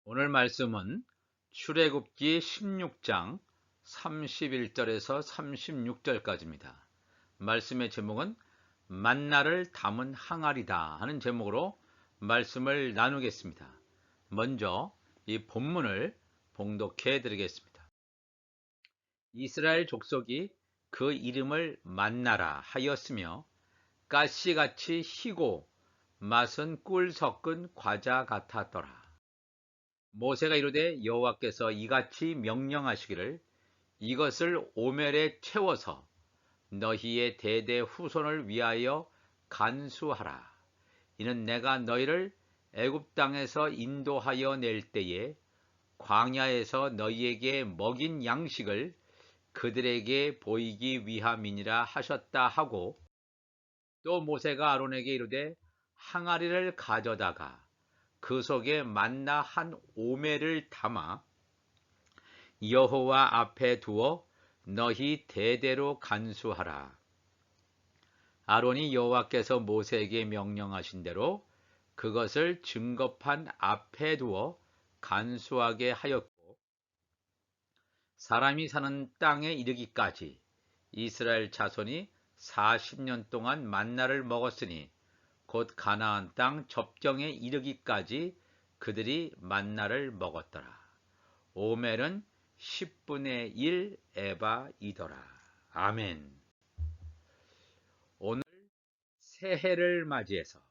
오늘 말씀은 출애굽기 16장 31절에서 36절까지입니다. 말씀의 제목은 만나를 담은 항아리다 하는 제목으로 말씀을 나누겠습니다. 먼저 이 본문을 봉독해 드리겠습니다. 이스라엘 족속이 그 이름을 만나라 하였으며 가시같이 희고 맛은 꿀 섞은 과자 같았더라. 모세가 이르되 여호와께서 이같이 명령하시기를 이것을 오멜에 채워서 너희의 대대 후손을 위하여 간수하라. 이는 내가 너희를 애굽 땅에서 인도하여 낼 때에 광야에서 너희에게 먹인 양식을 그들에게 보이기 위함이니라 하셨다 하고, 또 모세가 아론에게 이르되 항아리를 가져다가 그 속에 만나 한 오멜을 담아 여호와 앞에 두어 너희 대대로 간수하라. 아론이 여호와께서 모세에게 명령하신 대로 그것을 증거판 앞에 두어 간수하게 하였고, 사람이 사는 땅에 이르기까지 이스라엘 자손이 40년 동안 만나를 먹었으니 곧 가나안 땅 접경에 이르기까지 그들이 만나를 먹었더라. 오멜은 10분의 1 에바이더라. 아멘. 오늘 새해를 맞이해서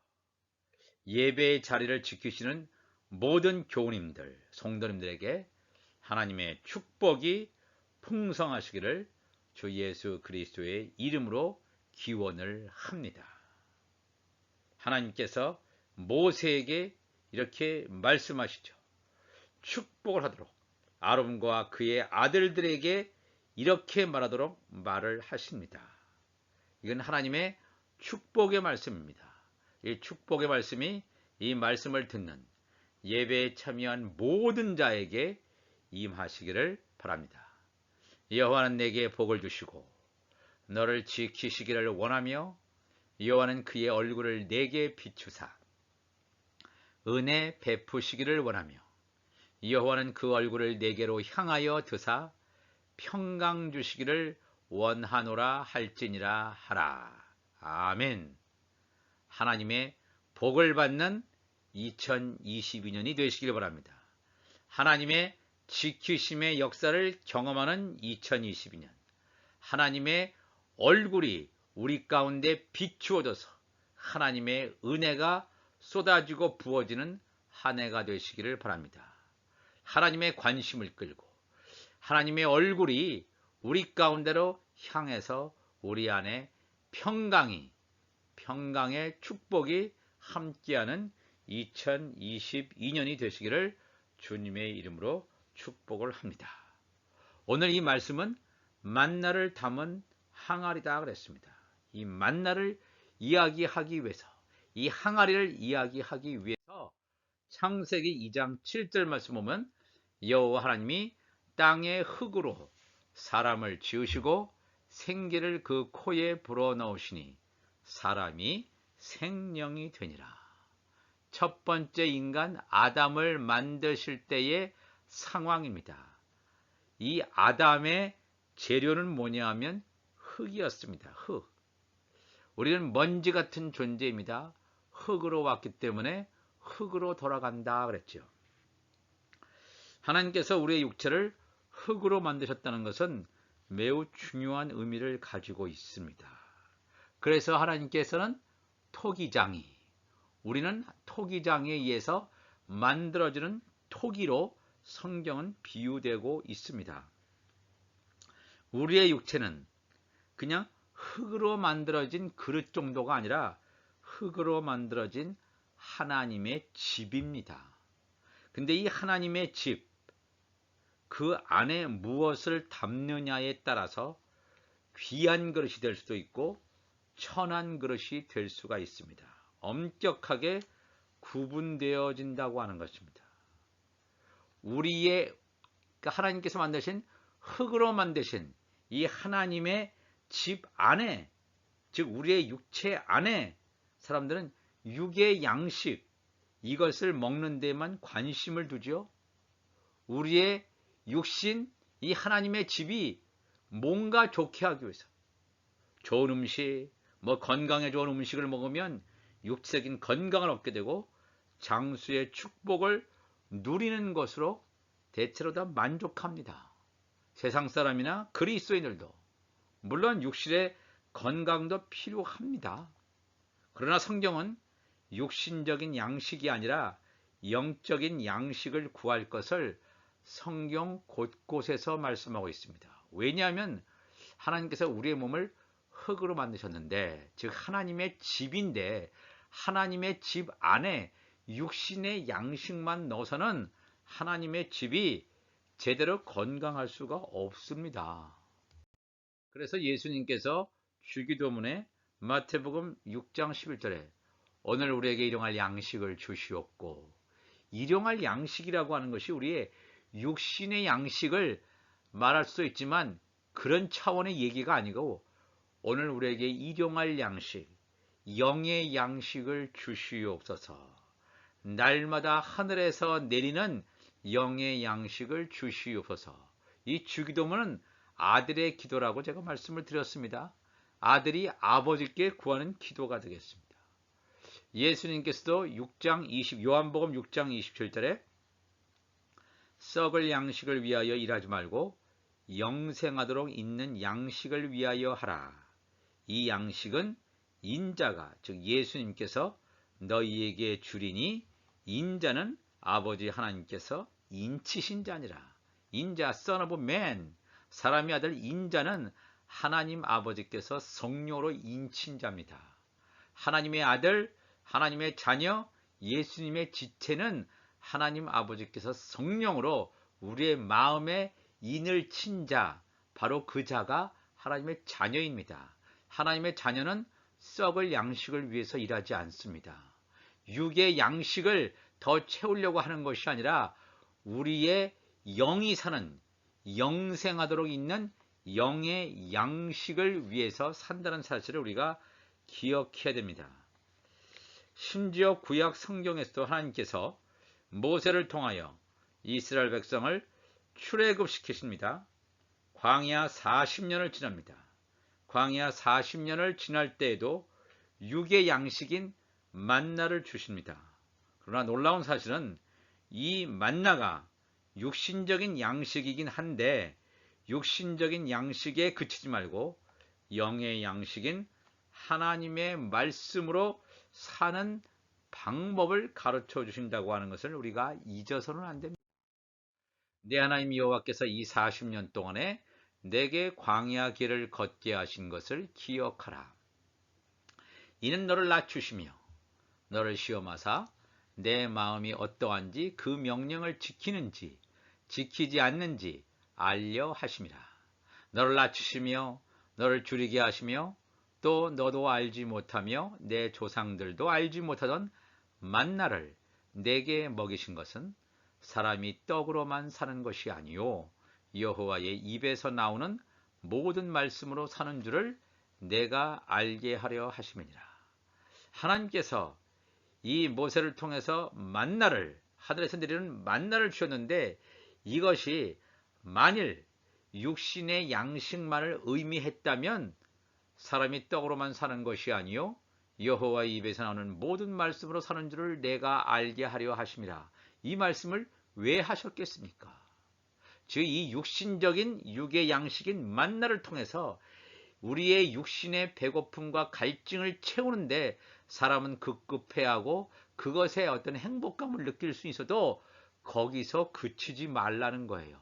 예배의 자리를 지키시는 모든 교우님들, 성도님들에게 하나님의 축복이 풍성하시기를 주 예수 그리스도의 이름으로 기원을 합니다. 하나님께서 모세에게 이렇게 말씀하시죠. 축복을 하도록 아론과 그의 아들들에게 이렇게 말하도록 말을 하십니다. 이건 하나님의 축복의 말씀입니다. 이 축복의 말씀이 이 말씀을 듣는 예배에 참여한 모든 자에게 임하시기를 바랍니다. 여호와는 내게 복을 주시고 너를 지키시기를 원하며 여호와는 그의 얼굴을 내게 비추사 은혜 베푸시기를 원하며 여호와는 그 얼굴을 내게로 향하여 드사 평강 주시기를 원하노라 할지니라 하라. 아멘. 하나님의 복을 받는 2022년이 되시길 바랍니다. 하나님의 지키심의 역사를 경험하는 2022년. 하나님의 얼굴이 우리 가운데 비추어져서 하나님의 은혜가 쏟아지고 부어지는 한 해가 되시기를 바랍니다. 하나님의 관심을 끌고 하나님의 얼굴이 우리 가운데로 향해서 우리 안에 평강의 축복이 함께하는 2022년이 되시기를 주님의 이름으로 축복을 합니다. 오늘 이 말씀은 만나를 담은 항아리다 그랬습니다. 이 만나를 이야기하기 위해서, 이 항아리를 이야기하기 위해서 창세기 2장 7절 말씀 보면 여호와 하나님이 땅의 흙으로 사람을 지으시고 생기를 그 코에 불어넣으시니 사람이 생명이 되니라. 첫 번째 인간 아담을 만드실 때의 상황입니다. 이 아담의 재료는 뭐냐 하면 흙이었습니다. 흙. 우리는 먼지 같은 존재입니다. 흙으로 왔기 때문에 흙으로 돌아간다 그랬죠. 하나님께서 우리의 육체를 흙으로 만드셨다는 것은 매우 중요한 의미를 가지고 있습니다. 그래서 하나님께서는 토기장이, 우리는 토기장에 의해서 만들어지는 토기로 성경은 비유되고 있습니다. 우리의 육체는 그냥 흙으로 만들어진 그릇 정도가 아니라 흙으로 만들어진 하나님의 집입니다. 근데 이 하나님의 집, 그 안에 무엇을 담느냐에 따라서 귀한 그릇이 될 수도 있고 천한 그릇이 될 수가 있습니다. 엄격하게 구분되어진다고 하는 것입니다. 우리의 하나님께서 만드신 흙으로 만드신 이 하나님의 집 안에, 즉 우리의 육체 안에 사람들은 육의 양식, 이것을 먹는 데만 관심을 두죠. 우리의 육신, 이 하나님의 집이 뭔가 좋게 하기 위해서 좋은 음식, 건강에 좋은 음식을 먹으면 육체적인 건강을 얻게 되고 장수의 축복을 누리는 것으로 대체로 다 만족합니다. 세상 사람이나 그리스도인들도 물론 육신의 건강도 필요합니다. 그러나 성경은 육신적인 양식이 아니라 영적인 양식을 구할 것을 성경 곳곳에서 말씀하고 있습니다. 왜냐하면 하나님께서 우리의 몸을 흙으로 만드셨는데, 즉 하나님의 집인데, 하나님의 집 안에 육신의 양식만 넣어서는 하나님의 집이 제대로 건강할 수가 없습니다. 그래서 예수님께서 주기도문에 마태복음 6장 11절에 오늘 우리에게 일용할 양식을 주시옵고, 일용할 양식이라고 하는 것이 우리의 육신의 양식을 말할 수도 있지만 그런 차원의 얘기가 아니고 오늘 우리에게 일용할 양식, 영의 양식을 주시옵소서. 날마다 하늘에서 내리는 영의 양식을 주시옵소서. 이 주기도문은 아들의 기도라고 제가 말씀을 드렸습니다. 아들이 아버지께 구하는 기도가 되겠습니다. 예수님께서도 요한복음 6장 27절에 썩을 양식을 위하여 일하지 말고 영생하도록 있는 양식을 위하여 하라. 이 양식은 인자가, 즉 예수님께서 너희에게 주리니, 인자는 아버지 하나님께서 인치신 자니라. 인자, Son of Man, 사람의 아들 인자는 하나님 아버지께서 성령으로 인친 자입니다. 하나님의 아들, 하나님의 자녀, 예수님의 지체는 하나님 아버지께서 성령으로 우리의 마음에 인을 친 자, 바로 그 자가 하나님의 자녀입니다. 하나님의 자녀는 썩을 양식을 위해서 일하지 않습니다. 육의 양식을 더 채우려고 하는 것이 아니라 우리의 영이 사는, 영생하도록 있는 영의 양식을 위해서 산다는 사실을 우리가 기억해야 됩니다. 심지어 구약 성경에서도 하나님께서 모세를 통하여 이스라엘 백성을 출애굽시키십니다. 광야 40년을 지납니다. 광야 40년을 지날 때에도 육의 양식인 만나를 주십니다. 그러나 놀라운 사실은 이 만나가 육신적인 양식이긴 한데 육신적인 양식에 그치지 말고 영의 양식인 하나님의 말씀으로 사는 방법을 가르쳐 주신다고 하는 것을 우리가 잊어서는 안 됩니다. 내 하나님 여호와께서 이 40년 동안에 내게 광야 길을 걷게 하신 것을 기억하라. 이는 너를 낮추시며 너를 시험하사 내 마음이 어떠한지 그 명령을 지키는지 지키지 않는지 알려 하심이라. 너를 낮추시며 너를 줄이게 하시며 또 너도 알지 못하며 내 조상들도 알지 못하던 만나를 내게 먹이신 것은 사람이 떡으로만 사는 것이 아니요 여호와의 입에서 나오는 모든 말씀으로 사는 줄을 내가 알게 하려 하심이니라. 하나님께서 이 모세를 통해서 만나를, 하늘에서 내리는 만나를 주셨는데 이것이 만일 육신의 양식만을 의미했다면 사람이 떡으로만 사는 것이 아니요 여호와의 입에서 나오는 모든 말씀으로 사는 줄을 내가 알게 하려 하심이라. 이 말씀을 왜 하셨겠습니까? 즉 이 육신적인 육의 양식인 만나를 통해서 우리의 육신의 배고픔과 갈증을 채우는데 사람은 급급해하고 그것에 어떤 행복감을 느낄 수 있어도 거기서 그치지 말라는 거예요.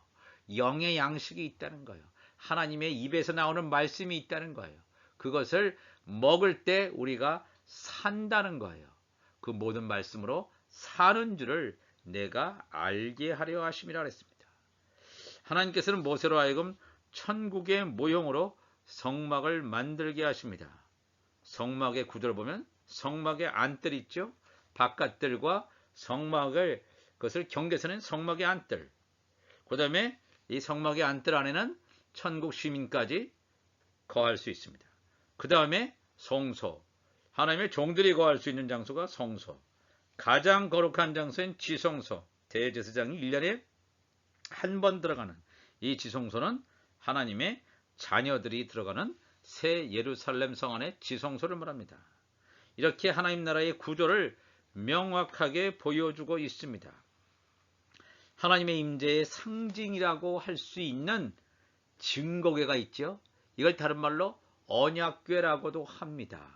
영의 양식이 있다는 거예요. 하나님의 입에서 나오는 말씀이 있다는 거예요. 그것을 먹을 때 우리가 산다는 거예요. 그 모든 말씀으로 사는 줄을 내가 알게 하려 하심이라 했습니다. 하나님께서는 모세로 하여금 천국의 모형으로 성막을 만들게 하십니다. 성막의 구조를 보면 성막의 안뜰 있죠. 바깥뜰과 성막을 그것을 경계선은 성막의 안뜰. 그 다음에 이 성막의 안뜰 안에는 천국 시민까지 거할 수 있습니다. 그 다음에 성소, 하나님의 종들이 거할 수 있는 장소가 성소, 가장 거룩한 장소인 지성소, 대제사장이 1년에 한 번 들어가는 이 지성소는 하나님의 자녀들이 들어가는 새 예루살렘 성 안의 지성소를 말합니다. 이렇게 하나님 나라의 구조를 명확하게 보여주고 있습니다. 하나님의 임재의 상징이라고 할 수 있는 증거궤가 있죠. 이걸 다른 말로 언약궤라고도 합니다.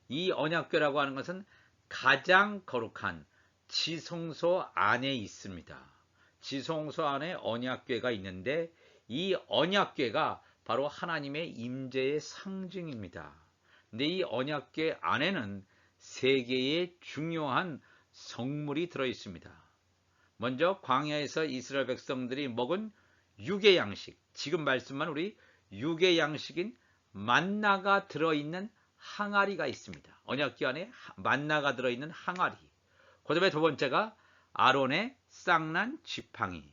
이 언약궤라고 하는 것은 가장 거룩한 지성소 안에 있습니다. 지성소 안에 언약궤가 있는데 이 언약궤가 바로 하나님의 임재의 상징입니다. 근데 이 언약궤 안에는 세 개의 중요한 성물이 들어 있습니다. 먼저 광야에서 이스라엘 백성들이 먹은 육의 양식, 지금 말씀만 우리 육의 양식인 만나가 들어있는 항아리가 있습니다. 언약궤 안에 만나가 들어있는 항아리. 그 다음에 두 번째가 아론의 쌍난 지팡이.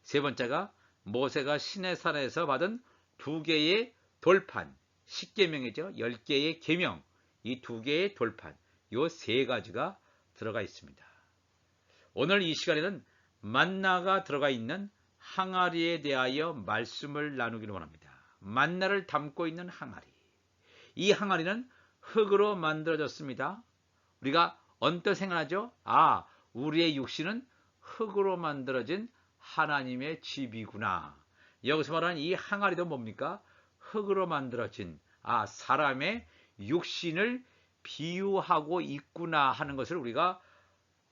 세 번째가 모세가 시내산에서 받은 두 개의 돌판, 10계명이죠. 10개의 계명, 이 두 개의 돌판, 이 세 가지가 들어가 있습니다. 오늘 이 시간에는 만나가 들어가 있는 항아리에 대하여 말씀을 나누기를 원합니다. 만나를 담고 있는 항아리. 이 항아리는 흙으로 만들어졌습니다. 우리가 언뜻 생각하죠? 우리의 육신은 흙으로 만들어진 하나님의 집이구나. 여기서 말하는 이 항아리도 뭡니까? 흙으로 만들어진 사람의 육신을 비유하고 있구나 하는 것을 우리가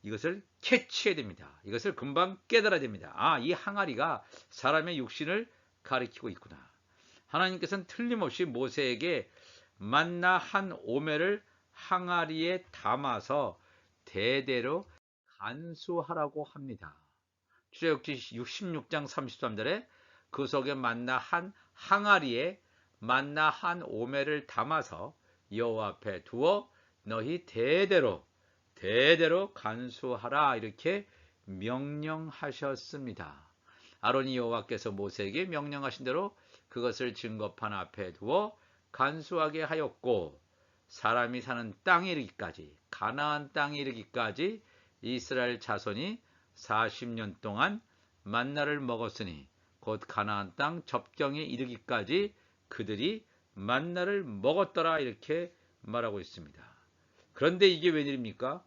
이것을 캐치해야 됩니다. 이것을 금방 깨달아야 됩니다. 이 항아리가 사람의 육신을 가리키고 있구나. 하나님께서는 틀림없이 모세에게 만나 한 오멜을 항아리에 담아서 대대로 간수하라고 합니다. 출애굽기 66장 33절에 그 속에 만나 한 항아리에 만나 한 오멜을 담아서 여호와 앞에 두어 너희 대대로 간수하라 이렇게 명령하셨습니다. 아론이 여호와께서 모세에게 명령하신 대로 그것을 증거판 앞에 두어 간수하게 하였고 사람이 사는 땅에 이르기까지 가나안 땅에 이르기까지 이스라엘 자손이 40년 동안 만나를 먹었으니 곧 가나안 땅 접경에 이르기까지 그들이 만나를 먹었더라 이렇게 말하고 있습니다. 그런데 이게 웬일입니까?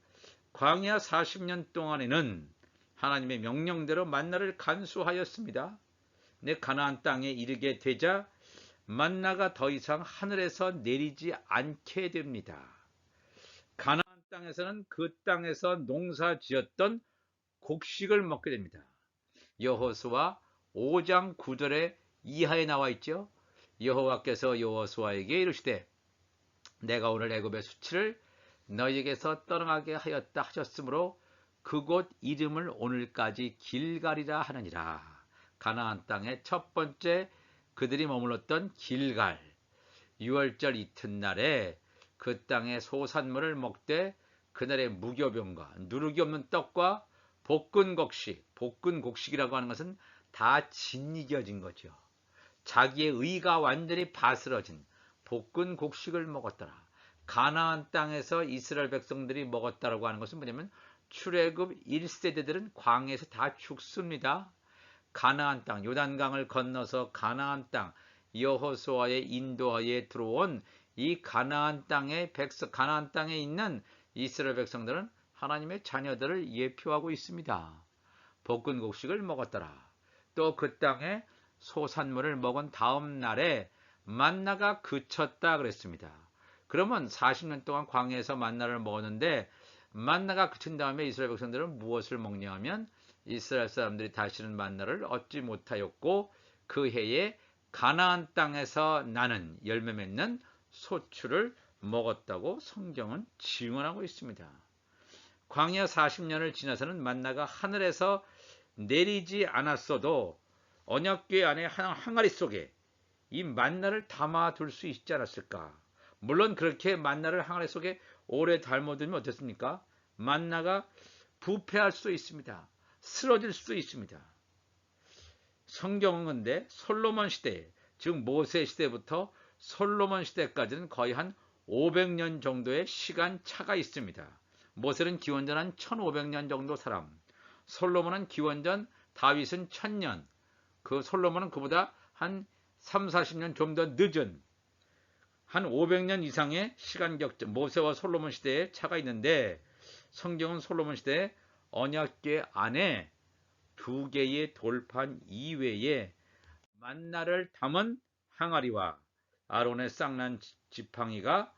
광야 40년 동안에는 하나님의 명령대로 만나를 간수하였습니다. 내 가나안 땅에 이르게 되자 만나가 더 이상 하늘에서 내리지 않게 됩니다. 가나안 땅에서는 그 땅에서 농사 지었던 곡식을 먹게 됩니다. 여호수아 5장 9절에 이하에 나와 있죠. 여호와께서 여호수아에게 이르시되 내가 오늘 애굽의 수치를 너희에게서 떠나게 하였다 하셨으므로 그곳 이름을 오늘까지 길갈이라 하느니라. 가나안 땅의 첫 번째 그들이 머물렀던 길갈 6월절 이튿날에 그 땅의 소산물을 먹되 그날의 무교병과 누룩이 없는 떡과 볶은 곡식이라고 하는 것은 다 짓이겨진 거죠. 자기의 의가 완전히 바스러진 볶은 곡식을 먹었더라. 가나안 땅에서 이스라엘 백성들이 먹었다라고 하는 것은 뭐냐면 출애굽 1세대들은 광야에서 다 죽습니다. 가나안 땅, 요단강을 건너서 가나안 땅, 여호수아의 인도하에 들어온 이 가나안 땅에 있는 이스라엘 백성들은 하나님의 자녀들을 예표하고 있습니다. 볶은 곡식을 먹었더라. 또 그 땅에 소산물을 먹은 다음 날에 만나가 그쳤다 그랬습니다. 그러면 40년 동안 광야에서 만나를 먹었는데 만나가 그친 다음에 이스라엘 백성들은 무엇을 먹냐 하면 이스라엘 사람들이 다시는 만나를 얻지 못하였고 그 해에 가나안 땅에서 나는 열매 맺는 소출을 먹었다고 성경은 증언하고 있습니다. 광야 40년을 지나서는 만나가 하늘에서 내리지 않았어도 언약궤 안에 항아리 속에 이 만나를 담아둘 수 있지 않았을까? 물론 그렇게 만나를 항아리 속에 오래 담아두면 어떻습니까? 만나가 부패할 수도 있습니다. 쓰러질 수도 있습니다. 성경은 근데 솔로몬 시대, 즉 모세 시대부터 솔로몬 시대까지는 거의 한 500년 정도의 시간 차가 있습니다. 모세는 기원전 한 1500년 정도 사람, 솔로몬은 기원전 다윗은 1000년, 그 솔로몬은 그보다 한 3, 40년 좀 더 늦은 한 500년 이상의 시간 격차, 모세와 솔로몬 시대에 차가 있는데 성경은 솔로몬 시대에 언약궤 안에 두 개의 돌판 이외에 만나를 담은 항아리와 아론의 쌍난 지팡이가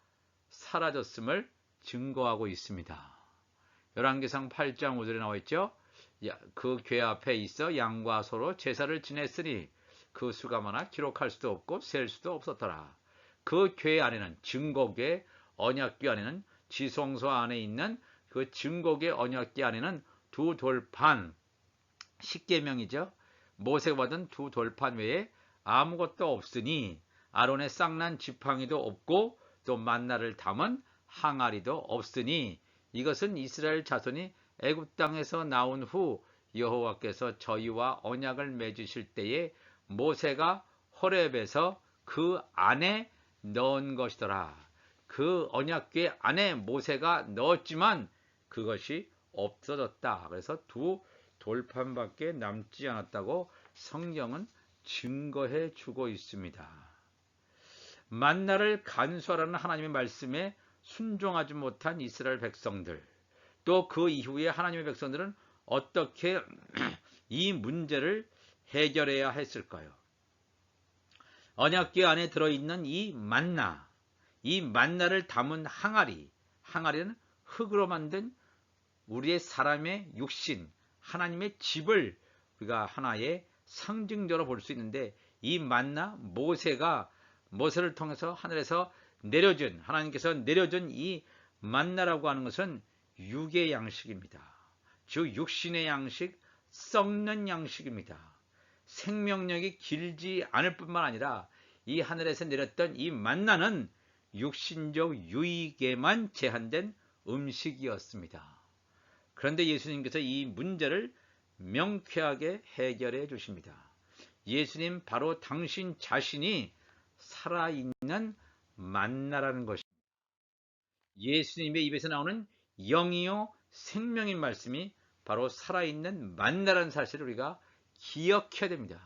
사라졌음을 증거하고 있습니다. 열왕기상 8장 5절에 나와 있죠. 그 궤 앞에 있어 양과 소로 제사를 지냈으니 그 수가 많아 기록할 수도 없고 셀 수도 없었더라. 그 궤 안에는 증거궤 언약궤 안에는 지성소 안에 있는 그 증거궤 언약궤 안에는 두 돌판 십계명이죠. 모세가 받은 두 돌판 외에 아무것도 없으니 아론의 쌍난 지팡이도 없고 또 만나를 담은 항아리도 없으니 이것은 이스라엘 자손이 애굽 땅에서 나온 후 여호와께서 저희와 언약을 맺으실 때에 모세가 호렙에서 그 안에 넣은 것이더라. 그 언약궤 안에 모세가 넣었지만 그것이 없어졌다. 그래서 두 돌판밖에 남지 않았다고 성경은 증거해 주고 있습니다. 만나를 간수하라는 하나님의 말씀에 순종하지 못한 이스라엘 백성들, 또 그 이후에 하나님의 백성들은 어떻게 이 문제를 해결해야 했을까요? 언약궤 안에 들어있는 이 만나를 담은 항아리는 흙으로 만든 우리의 사람의 육신, 하나님의 집을 우리가 하나의 상징적으로 볼 수 있는데 이 만나 모세를 통해서 하늘에서 하나님께서 내려준 이 만나라고 하는 것은 육의 양식입니다. 즉 육신의 양식, 썩는 양식입니다. 생명력이 길지 않을 뿐만 아니라 이 하늘에서 내렸던 이 만나는 육신적 유익에만 제한된 음식이었습니다. 그런데 예수님께서 이 문제를 명쾌하게 해결해 주십니다. 예수님 바로 당신 자신이 살아있는 만나라는 것입니다. 예수님의 입에서 나오는 영이요 생명인 말씀이 바로 살아있는 만나라는 사실을 우리가 기억해야 됩니다.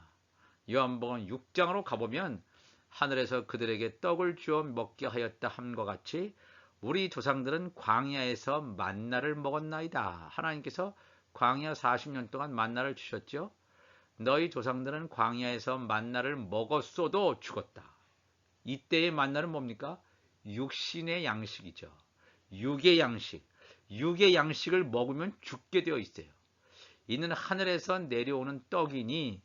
요한복음 6장으로 가보면 하늘에서 그들에게 떡을 주어 먹게 하였다 함과 같이 우리 조상들은 광야에서 만나를 먹었나이다. 하나님께서 광야 40년 동안 만나를 주셨죠. 너희 조상들은 광야에서 만나를 먹었어도 죽었다. 이때의 만나는 뭡니까? 육신의 양식이죠. 육의 양식을 먹으면 죽게 되어 있어요. 이는 하늘에서 내려오는 떡이니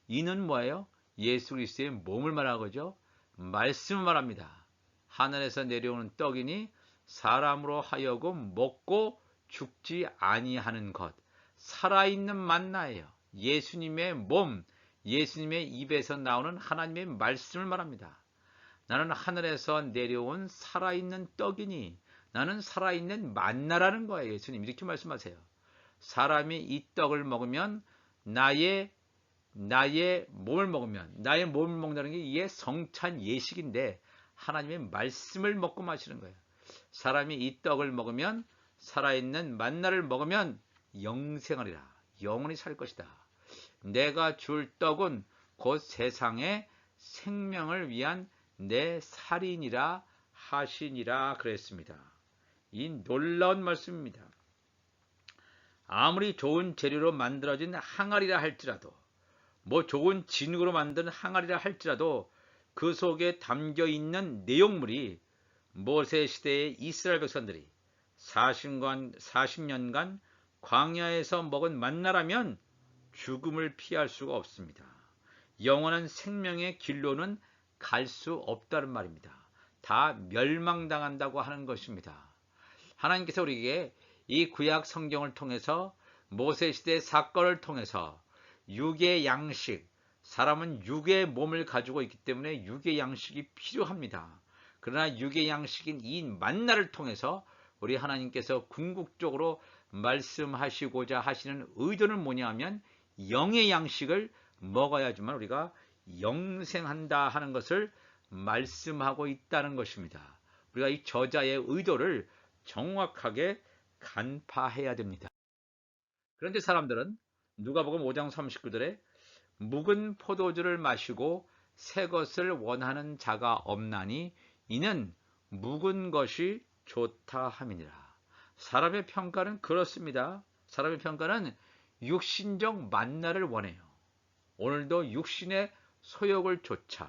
이는 뭐예요? 예수 그리스도의 몸을 말하는 거죠. 말씀을 말합니다. 하늘에서 내려오는 떡이니 사람으로 하여금 먹고 죽지 아니하는 것, 살아있는 만나예요. 예수님의 몸, 예수님의 입에서 나오는 하나님의 말씀을 말합니다. 나는 하늘에서 내려온 살아있는 떡이니 나는 살아있는 만나라는 거예요. 예수님 이렇게 말씀하세요. 사람이 이 떡을 먹으면 나의 몸을 먹는다는 게 이게 성찬 예식인데 하나님의 말씀을 먹고 마시는 거예요. 사람이 이 떡을 먹으면 살아있는 만나를 먹으면 영생하리라. 영원히 살 것이다. 내가 줄 떡은 곧 세상의 생명을 위한 내 살이니라 하시니라 그랬습니다. 이 놀라운 말씀입니다. 아무리 좋은 재료로 만들어진 항아리라 할지라도 좋은 진흙으로 만든 항아리라 할지라도 그 속에 담겨 있는 내용물이 모세 시대의 이스라엘 백성들이 40년간 광야에서 먹은 만나라면 죽음을 피할 수가 없습니다. 영원한 생명의 길로는 갈 수 없다는 말입니다. 다 멸망당한다고 하는 것입니다. 하나님께서 우리에게 이 구약 성경을 통해서 모세 시대 사건을 통해서 육의 양식, 사람은 육의 몸을 가지고 있기 때문에 육의 양식이 필요합니다. 그러나 육의 양식인 이 만나를 통해서 우리 하나님께서 궁극적으로 말씀하시고자 하시는 의도는 뭐냐 하면 영의 양식을 먹어야지만 우리가 영생한다 하는 것을 말씀하고 있다는 것입니다. 우리가 이 저자의 의도를 정확하게 간파해야 됩니다. 그런데 사람들은 누가복음 5장 39절에 묵은 포도주를 마시고 새 것을 원하는 자가 없나니 이는 묵은 것이 좋다 함이니라. 사람의 평가는 그렇습니다. 사람의 평가는 육신적 만나를 원해요. 오늘도 육신의 소욕을 쫓아,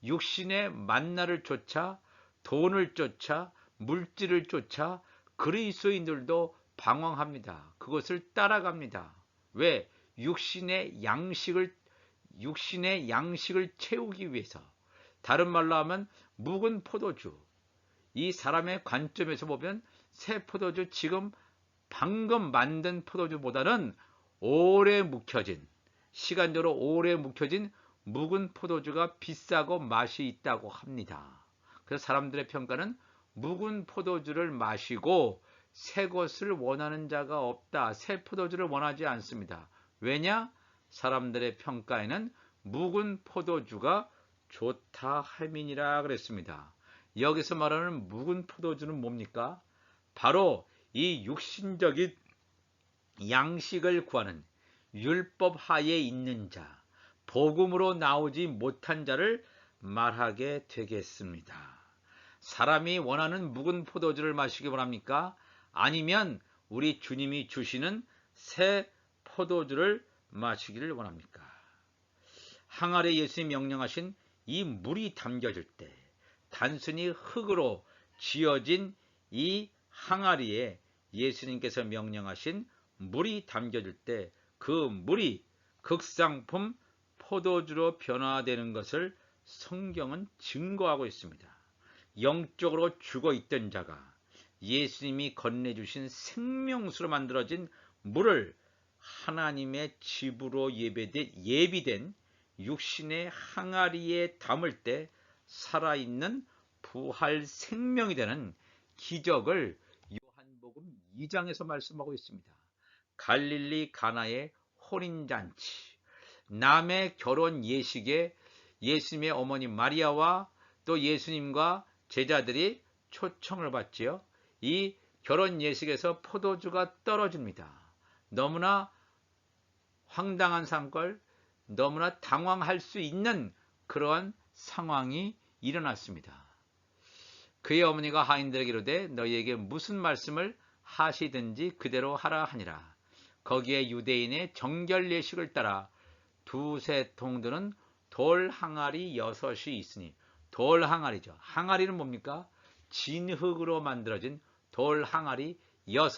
육신의 만나를 쫓아, 돈을 쫓아, 물질을 쫓아 그리스도인들도 방황합니다. 그것을 따라갑니다. 왜? 육신의 양식을 채우기 위해서. 다른 말로 하면 묵은 포도주. 이 사람의 관점에서 보면 새 포도주, 지금 방금 만든 포도주보다는 오래 묵혀진, 시간적으로 오래 묵혀진 묵은 포도주가 비싸고 맛이 있다고 합니다. 그래서 사람들의 평가는 묵은 포도주를 마시고 새 것을 원하는 자가 없다. 새 포도주를 원하지 않습니다. 왜냐? 사람들의 평가에는 묵은 포도주가 좋다 함이니라 그랬습니다. 여기서 말하는 묵은 포도주는 뭡니까? 바로 이 육신적인 양식을 구하는 율법 하에 있는 자, 복음으로 나오지 못한 자를 말하게 되겠습니다. 사람이 원하는 묵은 포도주를 마시기 원합니까? 아니면 우리 주님이 주시는 새 포도주를 마시기를 원합니까? 항아리에 예수님이 명령하신 이 물이 담겨질 때 단순히 흙으로 지어진 이 항아리에 예수님께서 명령하신 물이 담겨질 때 그 물이 극상품 포도주로 변화되는 것을 성경은 증거하고 있습니다. 영적으로 죽어 있던 자가 예수님이 건네주신 생명수로 만들어진 물을 하나님의 집으로 예비된 육신의 항아리에 담을 때 살아있는 부활 생명이 되는 기적을 요한복음 2장에서 말씀하고 있습니다. 갈릴리 가나의 혼인잔치, 남의 결혼 예식에 예수님의 어머니 마리아와 또 예수님과 제자들이 초청을 받지요. 이 결혼 예식에서 포도주가 떨어집니다. 너무나 황당한 상걸, 너무나 당황할 수 있는 그러한 상황이 일어났습니다. 그의 어머니가 하인들에게 이르되 너희에게 무슨 말씀을 하시든지 그대로 하라 하니라. 거기에 유대인의 정결 예식을 따라 두세 통 드는 돌 항아리 6이 있으니, 돌 항아리죠. 항아리는 뭡니까? 진흙으로 만들어진 돌 항아리 6,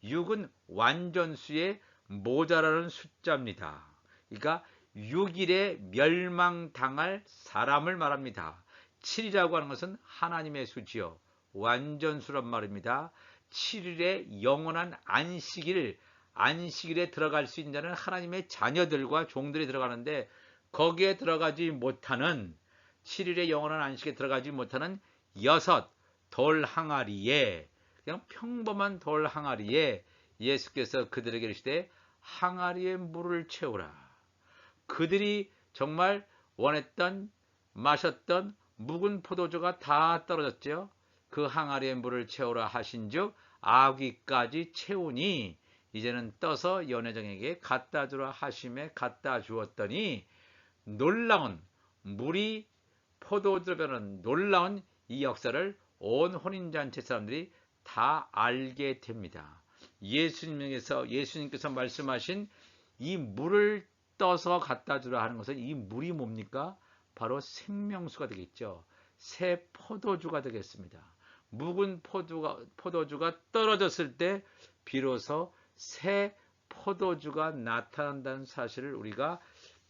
6은 완전수에 모자라는 숫자입니다. 그러니까 6일에 멸망당할 사람을 말합니다. 7이라고 하는 것은 하나님의 수지요. 완전수란 말입니다. 7일에 영원한 안식일에 들어갈 수 있는 자는 하나님의 자녀들과 종들이 들어가는데, 거기에 들어가지 못하는 7일의 영원한 안식에 들어가지 못하는 6 돌 항아리에, 그냥 평범한 돌 항아리에 예수께서 그들에게 이르시되 항아리에 물을 채우라. 그들이 정말 원했던 마셨던 묵은 포도주가 다 떨어졌죠. 그 항아리에 물을 채우라 하신즉 아귀까지 채우니 이제는 떠서 연회장에게 갖다 주라 하심에 갖다 주었더니 놀라운, 물이 포도주로 변하는 놀라운 이 역사를 온 혼인잔치 사람들이 다 알게 됩니다. 예수님께서 말씀하신 이 물을 떠서 갖다 주라 하는 것은, 이 물이 뭡니까? 바로 생명수가 되겠죠. 새 포도주가 되겠습니다. 묵은 포도주가 떨어졌을 때 비로소 새 포도주가 나타난다는 사실을 우리가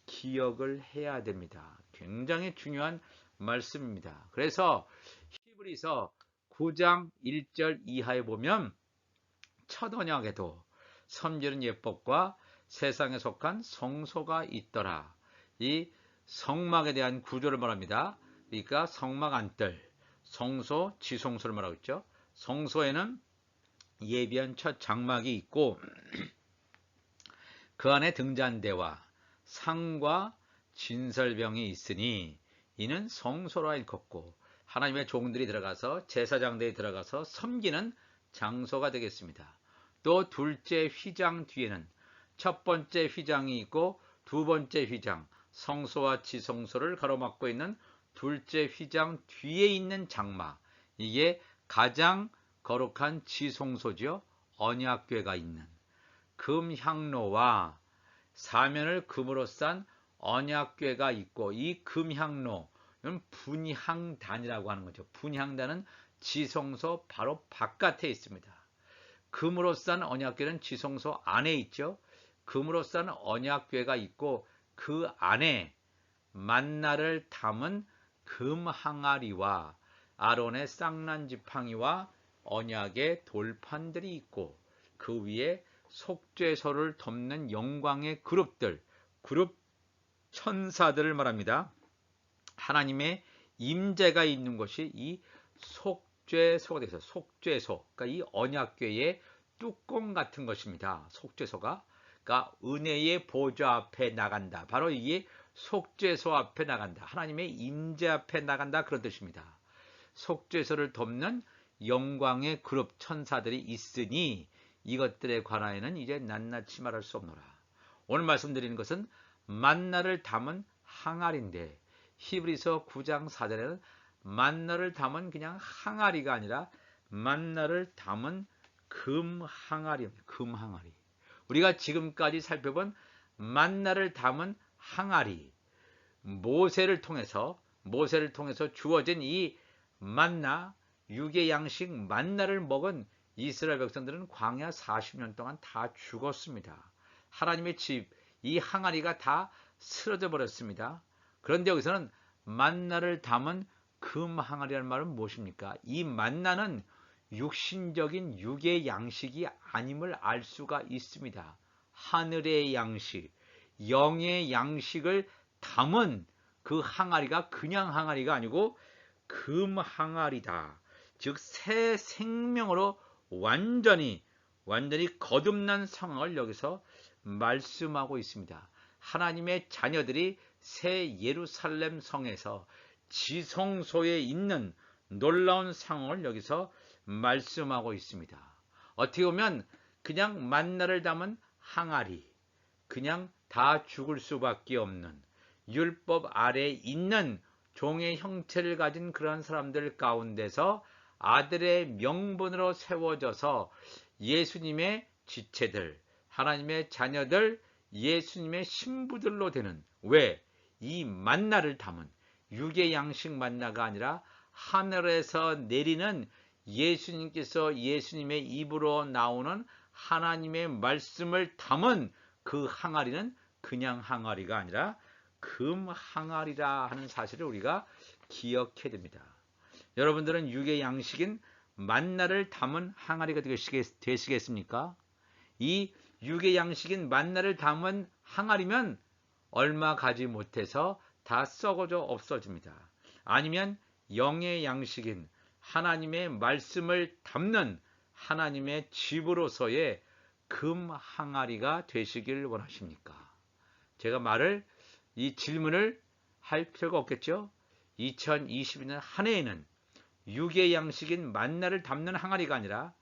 기억을 해야 됩니다. 굉장히 중요한 말씀입니다. 그래서 히브리서 9장 1절 이하에 보면 첫 언약에도 섬기는 예법과 세상에 속한 성소가 있더라. 이 성막에 대한 구조를 말합니다. 그러니까 성막 안뜰, 성소, 지성소를 말하고 있죠. 성소에는 예비한 첫 장막이 있고 그 안에 등잔대와 상과 진설병이 있으니 이는 성소라 일컫고 하나님의 종들이 들어가서 제사장들이 들어가서 섬기는 장소가 되겠습니다. 또 둘째 휘장 뒤에는 첫 번째 휘장이 있고 두 번째 휘장, 성소와 지성소를 가로막고 있는 둘째 휘장 뒤에 있는 장막, 이게 가장 거룩한 지성소죠. 언약궤가 있는 금향로와 사면을 금으로 싼 언약궤가 있고, 이 금향로는 분향단이라고 하는 거죠. 분향단은 지성소 바로 바깥에 있습니다. 금으로 싼 언약궤는 지성소 안에 있죠. 금으로 싼 언약궤가 있고, 그 안에 만나를 담은 금 항아리와 아론의 쌍난 지팡이와 언약의 돌판들이 있고, 그 위에 속죄소를 덮는 영광의 그룹들, 그룹 천사들을 말합니다. 하나님의 임재가 있는 것이 이 속죄소가 되어서, 속죄소, 그러니까 이 언약궤의 뚜껑 같은 것입니다. 속죄소가, 그러니까 은혜의 보좌 앞에 나간다. 바로 이게 속죄소 앞에 나간다. 하나님의 임재 앞에 나간다, 그런 뜻입니다. 속죄소를 덮는 영광의 그룹 천사들이 있으니 이것들에 관하여는 이제 낱낱이 말할 수 없노라. 오늘 말씀드리는 것은 만나를 담은 항아리인데, 히브리서 9장 4절에는 만나를 담은 그냥 항아리가 아니라 만나를 담은 금 항아리입니다. 금 항아리. 우리가 지금까지 살펴본 만나를 담은 항아리, 모세를 통해서 주어진 이 만나, 육의 양식 만나를 먹은 이스라엘 백성들은 광야 40년 동안 다 죽었습니다. 하나님의 집, 이 항아리가 다 쓰러져 버렸습니다. 그런데 여기서는 만나를 담은 금 항아리라는 말은 무엇입니까? 이 만나는 육신적인 육의 양식이 아님을 알 수가 있습니다. 하늘의 양식, 영의 양식을 담은 그 항아리가 그냥 항아리가 아니고 금 항아리다. 즉 새 생명으로 완전히 거듭난 상황을 여기서 말씀하고 있습니다. 하나님의 자녀들이 새 예루살렘 성에서 지성소에 있는 놀라운 상황을 여기서 말씀하고 있습니다. 어떻게 보면 그냥 만나를 담은 항아리, 그냥 다 죽을 수밖에 없는 율법 아래에 있는 종의 형체를 가진 그런 사람들 가운데서 아들의 명분으로 세워져서 예수님의 지체들, 하나님의 자녀들, 예수님의 신부들로 되는, 왜? 이 만나를 담은 육의 양식 만나가 아니라 하늘에서 내리는 예수님께서 예수님의 입으로 나오는 하나님의 말씀을 담은 그 항아리는 그냥 항아리가 아니라 금 항아리라 하는 사실을 우리가 기억해야 됩니다. 여러분들은 육의 양식인 만나를 담은 항아리가 되시겠습니까? 이 육의 양식인 만나를 담은 항아리면 얼마 가지 못해서 다 썩어져 없어집니다. 아니면 영의 양식인 하나님의 말씀을 담는 하나님의 집으로서의 금 항아리가 되시길 원하십니까? 제가 이 질문을 할 필요가 없겠죠? 2022년 한 해에는 육의 양식인 만나를 담는 항아리가 아니라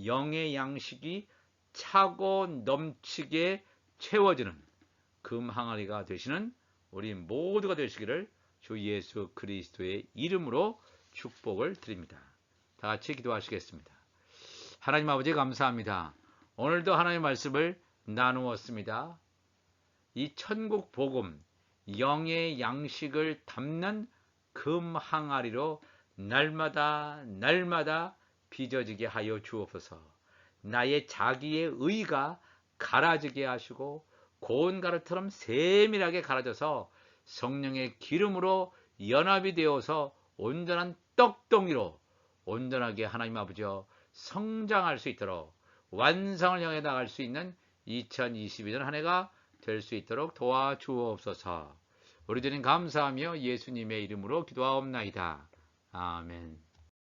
영의 양식이 차고 넘치게 채워지는 금 항아리가 되시는 우리 모두가 되시기를 주 예수 그리스도의 이름으로 축복을 드립니다. 다 같이 기도하시겠습니다. 하나님 아버지 감사합니다. 오늘도 하나님의 말씀을 나누었습니다. 이 천국 복음, 영의 양식을 담는 금 항아리로 날마다 빚어지게 하여 주옵소서. 나의 자기의 의가 갈아지게 하시고 고운 가루처럼 세밀하게 갈아져서 성령의 기름으로 연합이 되어서 온전한 떡덩이로 온전하게 하나님 아버지여 성장할 수 있도록 완성을 향해 나갈 수 있는 2022년 한 해가 될 수 있도록 도와주옵소서. 우리 주님 감사하며 예수님의 이름으로 기도하옵나이다. 아멘.